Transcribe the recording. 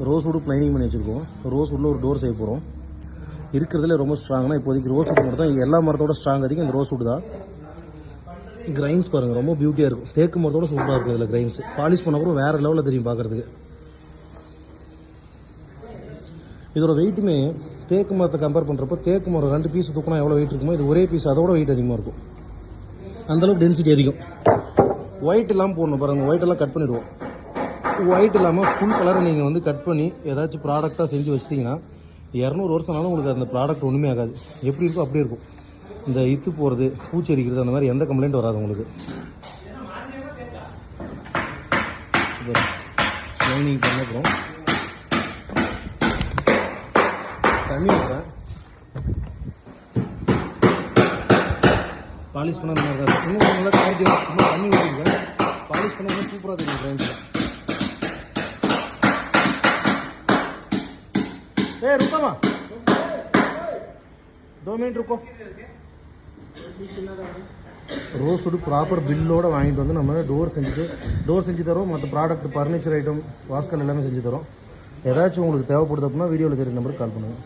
Rose would ப்ளைனிங் பண்ணி வச்சுருக்கோம். Rose வுட்டில் ஒரு டோர் செய்ய போகிறோம். இருக்கிறதுல ரொம்ப ஸ்ட்ராங்னா இப்போதைக்கு ரோஸ் வுட் மட்டும் தான். எல்லா மரத்தோட ஸ்ட்ராங் அதிகம் இந்த ரோஸ் வுட் தான். கிரைன்ஸ் பாருங்கள், ரொம்ப பியூட்டியாக இருக்கும். தேக்கு மரத்தோட சூப்பராக இருக்கும் இதில் கிரைன்ஸ். பாலிஷ் பண்ண அப்புறம் வேறு லெவலில் தெரியும் பார்க்குறதுக்கு. இதோட வெயிட்டுமே தேக்கு மரத்தை கம்பேர் பண்ணுறப்போ தேக்கு மரம் 2 பீஸ் தூக்கினா எவ்வளோ வெயிட் இருக்குமோ இது ஒரே பீஸ் அதோட வெயிட் அதிகமாக இருக்கும். அந்தளவுக்கு டென்சிட்டி அதிகம். ஒயிட் இல்லாமல் போடணும் பாருங்கள். ஒயிட் எல்லாம் கட் பண்ணிவிடுவோம். ஒயிட் இல்லாமல் ஃபுல் கலரை நீங்கள் வந்து கட் பண்ணி ஏதாச்சும் ப்ராடக்டாக செஞ்சு வச்சிட்டிங்கன்னா 200 வருஷம்னாலும் உங்களுக்கு அந்த ப்ராடக்ட் ஒன்றுமே ஆகாது. எப்படி இருக்கோ அப்படியே இருக்கும். இந்த இத்து போகிறது, பூச்சரிக்கிறது அந்த மாதிரி எந்த கம்ப்ளைண்ட் வராது உங்களுக்கு. ட்ரைனிங் பண்ணப்புறம் தண்ணி ஊற்றுறேன். பாலிஷ் பண்ண அந்த மாதிரி தான் இருக்கும். இன்னும் நல்லா குவாலிட்டி சும்மா தண்ணி ஊற்றிருக்கேன். பாலிஷ் பண்ண இன்னும் சூப்பராக தெரியும் ஃப்ரெண்ட்ஸில். रुको माँ 2 मिनट रुको. ரோஸ் வுட் ப்ராப்பர் பில்லோட வாங்கிட்டு வந்து நம்ம டோர் செஞ்சு தரோம். மற்ற ப்ராடக்ட் ஃபர்னிச்சர் ஐட்டம் வாஸ்கல் எல்லாமே செஞ்சு தரோம். ஏதாச்சும் உங்களுக்கு தேவைப்படுது அப்படின்னா வீடியோவில் தெரியும் நம்பருக்கு கால் பண்ணுங்கள்.